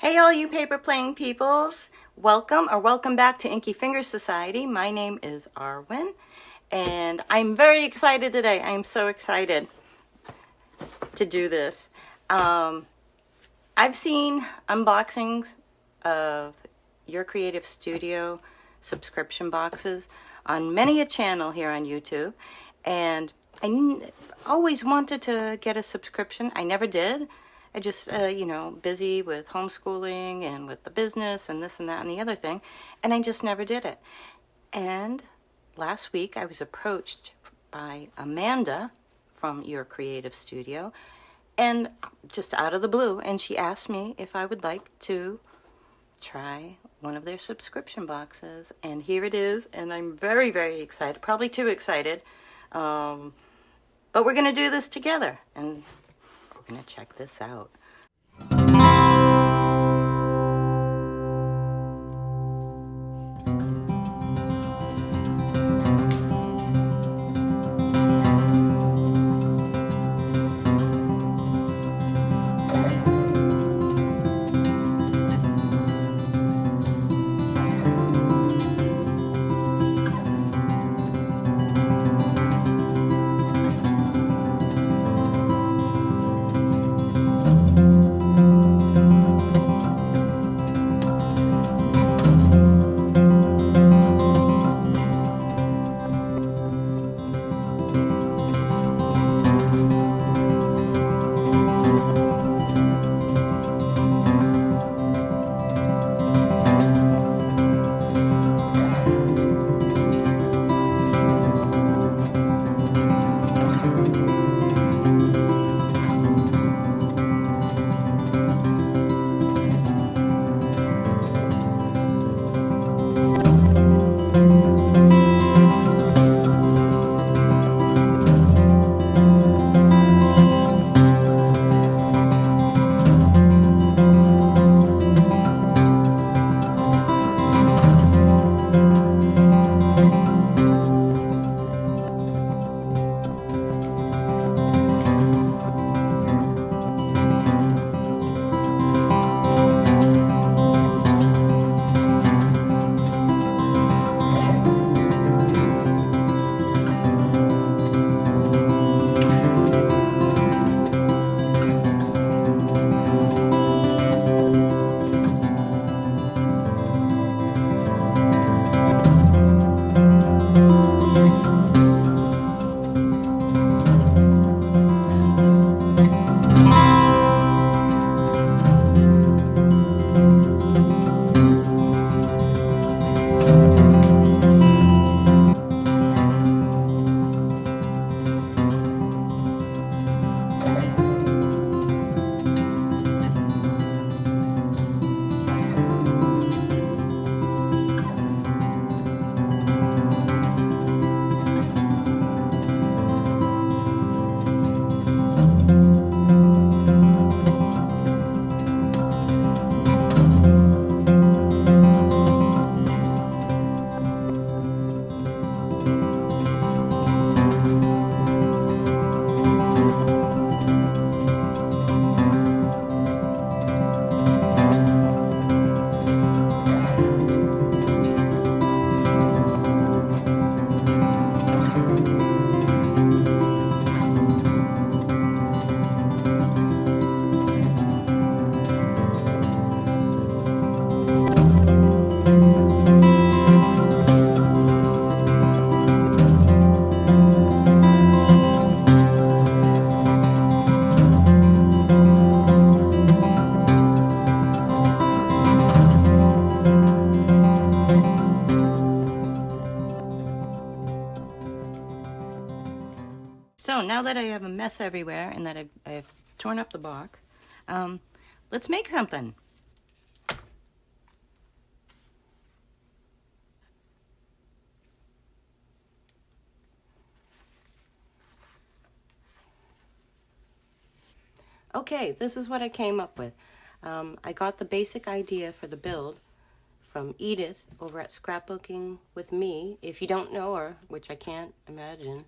Hey all you paper playing peoples, welcome back to Inky Fingers Society. My name is Arwen and I'm very excited today. I am so excited to do this. I've seen unboxings of Your Creative Studio subscription boxes on many a channel here on YouTube, and I always wanted to get a subscription. I never did. I just, busy with homeschooling and with the business and this and that and the other thing, and I just never did it. And last week I was approached by Amanda from Your Creative Studio, and just out of the blue, and she asked me if I would like to try one of their subscription boxes, and here it is, and I'm very, very excited, probably too excited, but we're going to do this together, and we're going to check this out. So now that I have a mess everywhere and that I've torn up the box, let's make something. Okay, this is what I came up with. I got the basic idea for the build from Edith over at Scrapbooking with Me. If you don't know her, which I can't imagine,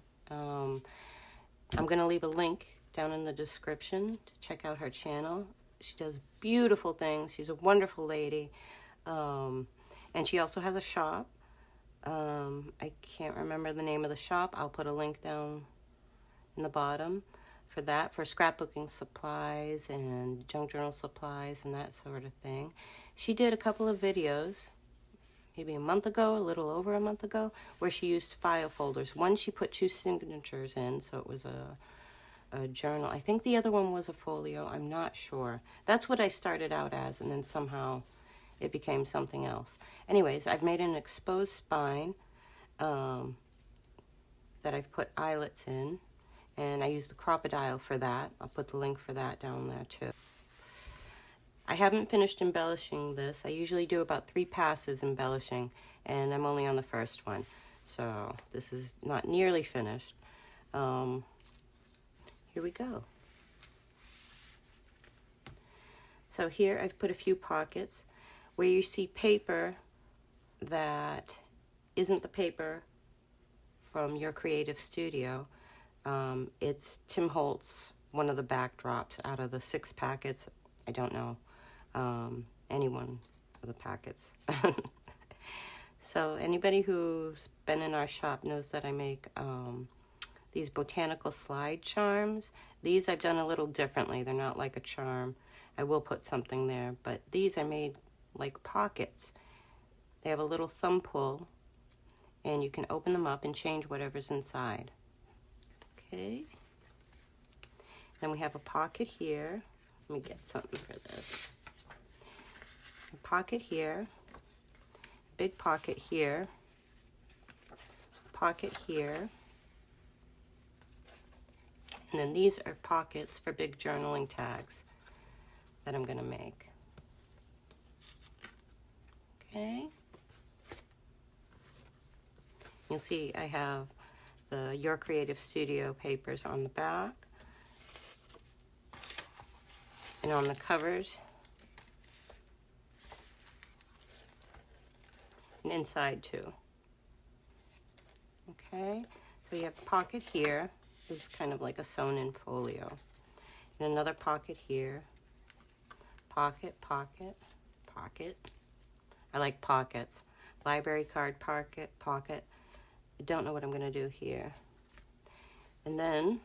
I'm going to leave a link down in the description to check out her channel. She does beautiful things. She's a wonderful lady. And she also has a shop. I can't remember the name of the shop. I'll put a link down in the bottom for that, for scrapbooking supplies and junk journal supplies and that sort of thing. She did a couple of videos, maybe a month ago, a little over a month ago, where she used file folders. One she put 2 signatures in, so it was a journal. I think the other one was a folio. I'm not sure. That's what I started out as, and then somehow it became something else. Anyways, I've made an exposed spine that I've put eyelets in, and I used the crocodile for that. I'll put the link for that down there too. I haven't finished embellishing this. I usually do about 3 passes embellishing, and I'm only on the first one. So this is not nearly finished. Here we go. So here I've put a few pockets where you see paper that isn't the paper from your creative studio. It's Tim Holtz, one of the backdrops out of the 6 packets. I don't know any one of the packets. So anybody who's been in our shop knows that I make these botanical slide charms. These I've done a little differently. They're not like a charm. I will put something there, but these I made like pockets. They have a little thumb pull, and you can open them up and change whatever's inside. Okay. Then we have a pocket here. Let me get something for this. A pocket here, big pocket here, pocket here, and then these are pockets for big journaling tags that I'm going to make. Okay. You'll see I have the Your Creative Studio papers on the back, and on the covers, and inside too. Okay, so you have a pocket here. This is kind of like a sewn-in folio. And another pocket here. Pocket, pocket, pocket. I like pockets. Library card pocket, pocket. I don't know what I'm going to do here. And then,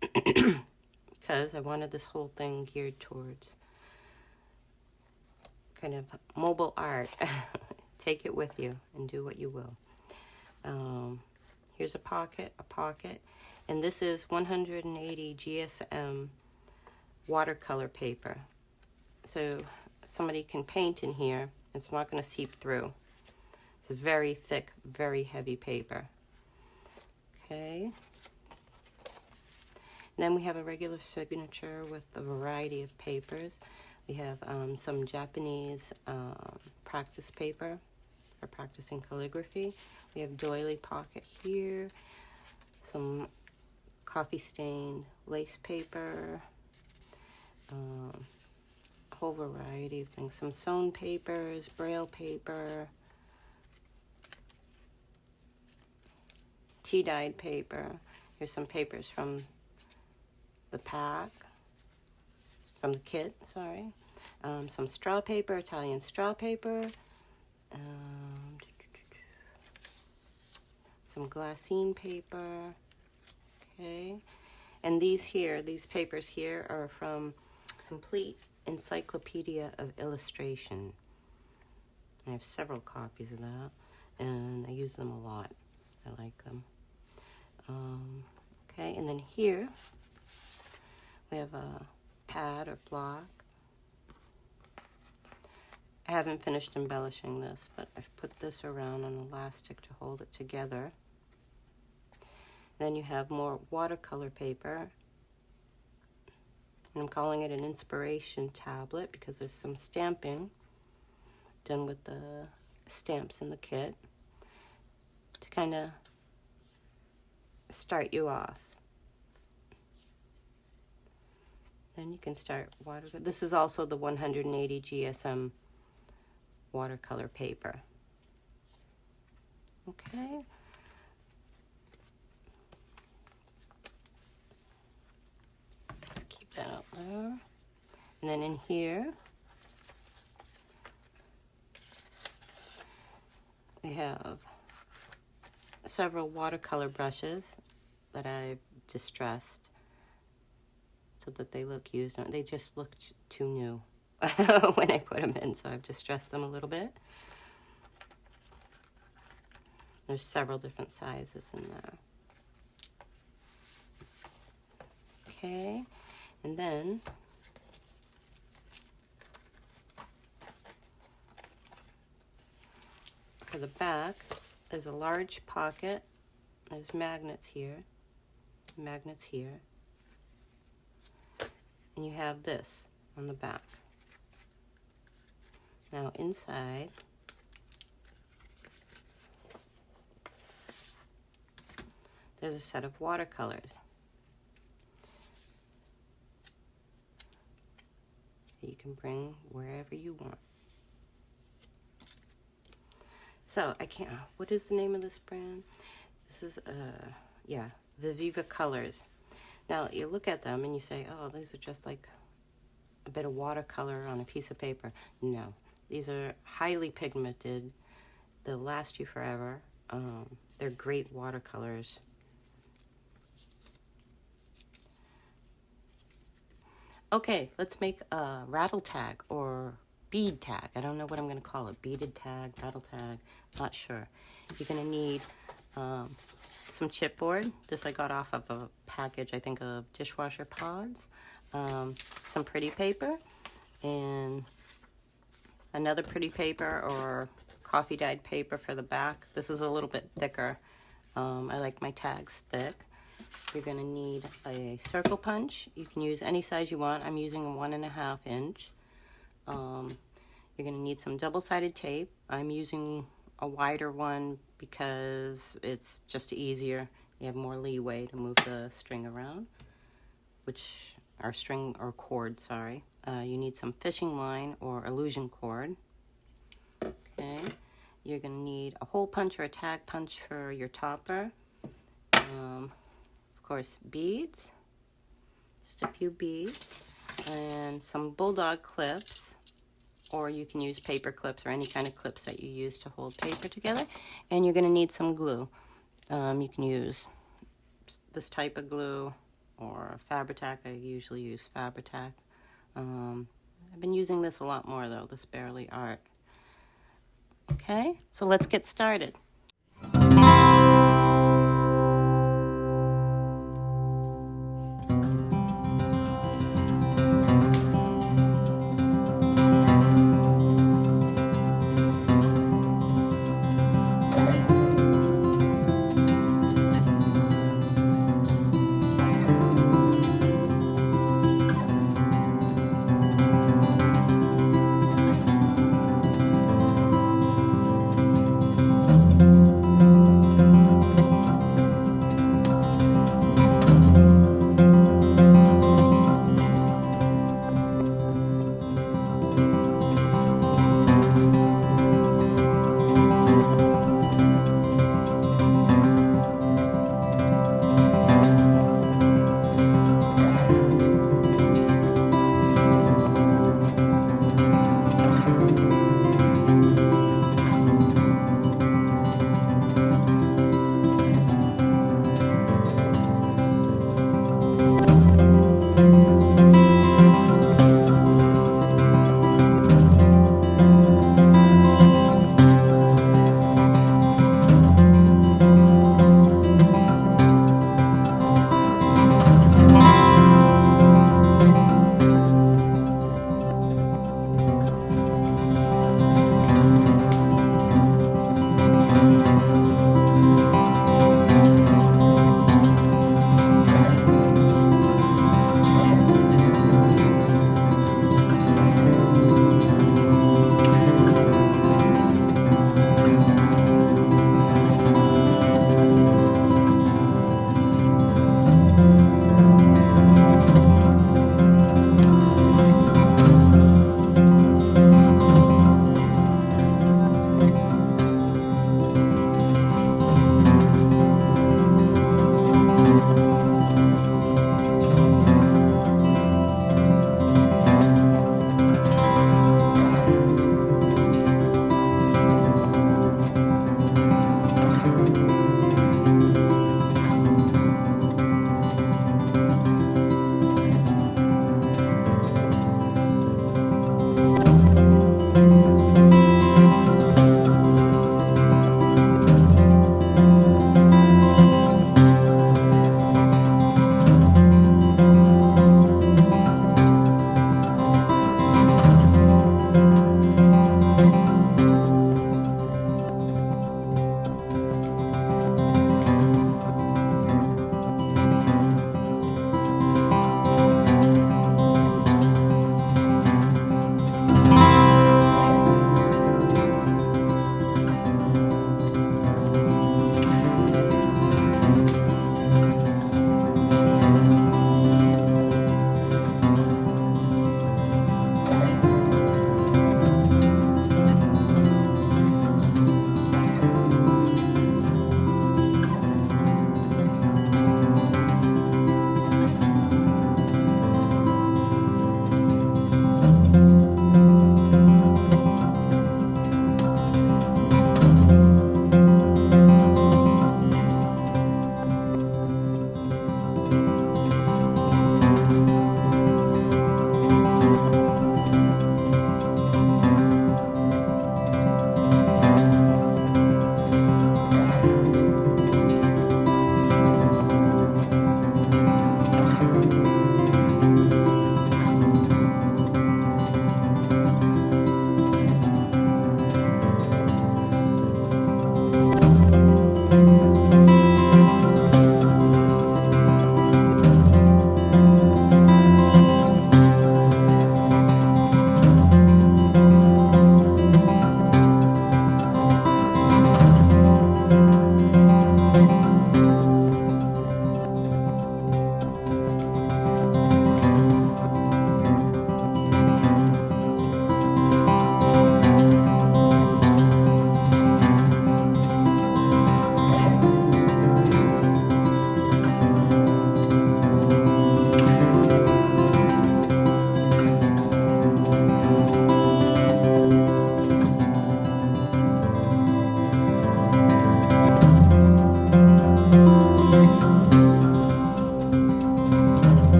because I wanted this whole thing geared towards kind of mobile art. Take it with you and do what you will. Here's a pocket, and this is 180 GSM watercolor paper. So somebody can paint in here. It's not going to seep through. It's very thick, very heavy paper. Okay. Then we have a regular signature with a variety of papers. We have some Japanese practice paper for practicing calligraphy. We have doily pocket here, some coffee stained lace paper, a whole variety of things, some sewn papers, braille paper, tea-dyed paper. Here's some papers from the pack, from the kit, sorry. Some straw paper, Italian straw paper, some glassine paper, okay. And these papers here are from Complete Encyclopedia of Illustration. I have several copies of that, and I use them a lot. I like them. Okay, and then here we have a pad or block. I haven't finished embellishing this, but I've put this around on elastic to hold it together. Then you have more watercolor paper. And I'm calling it an inspiration tablet because there's some stamping done with the stamps in the kit to kind of start you off. Then you can start watercolor. This is also the 180 GSM watercolor paper. Okay. Let's keep that out there. And then in here, we have several watercolor brushes that I've distressed so that they look used. They just look too new when I put them in, so I've distressed them a little bit. There's several different sizes in there. Okay, and then for the back, there's a large pocket. There's magnets here, and you have this on the back. Now inside, there's a set of watercolors. You can bring wherever you want. So I can't, what is the name of this brand? This is, yeah, Viviva Colors. Now you look at them and you say, oh, these are just like a bit of watercolor on a piece of paper. No, these are highly pigmented. They'll last you forever. They're great watercolors. Okay, let's make a rattle tag or bead tag. I don't know what I'm going to call it. Beaded tag, rattle tag, not sure. You're going to need some chipboard. This I got off of a package, I think, of dishwasher pods. Some pretty paper and another pretty paper or coffee dyed paper for the back. This is a little bit thicker. I like my tags thick. You're going to need a circle punch. You can use any size you want. I'm using a 1.5 inch. You're going to need some double-sided tape. I'm using a wider one because it's just easier. You have more leeway to move the string around, cord, sorry. You need some fishing line or illusion cord. Okay. You're going to need a hole punch or a tag punch for your topper. Of course, beads, just a few beads, and some bulldog clips, or you can use paper clips or any kind of clips that you use to hold paper together. And you're going to need some glue. You can use this type of glue or Fabri-Tac. I usually use Fabri-Tac. I've been using this a lot more though, this Bearly Art. Okay, so let's get started.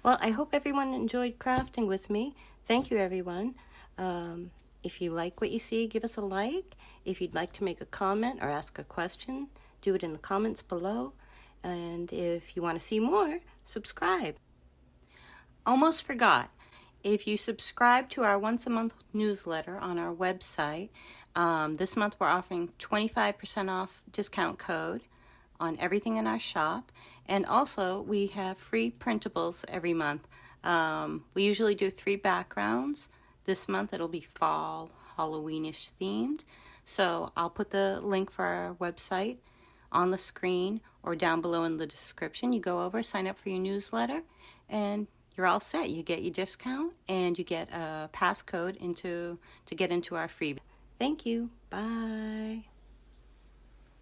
Well, I hope everyone enjoyed crafting with me. Thank you, everyone. If you like what you see, give us a like. If you'd like to make a comment or ask a question, do it in the comments below. And if you want to see more, subscribe. Almost forgot. If you subscribe to our once a month newsletter on our website, this month we're offering 25% off discount code on everything in our shop. And also we have free printables every month. We usually do 3 backgrounds. This month it'll be fall, Halloweenish themed. So I'll put the link for our website on the screen or down below in the description. You go over, sign up for your newsletter, and you're all set. You get your discount and you get a passcode to get into our freebie. Thank you. Bye.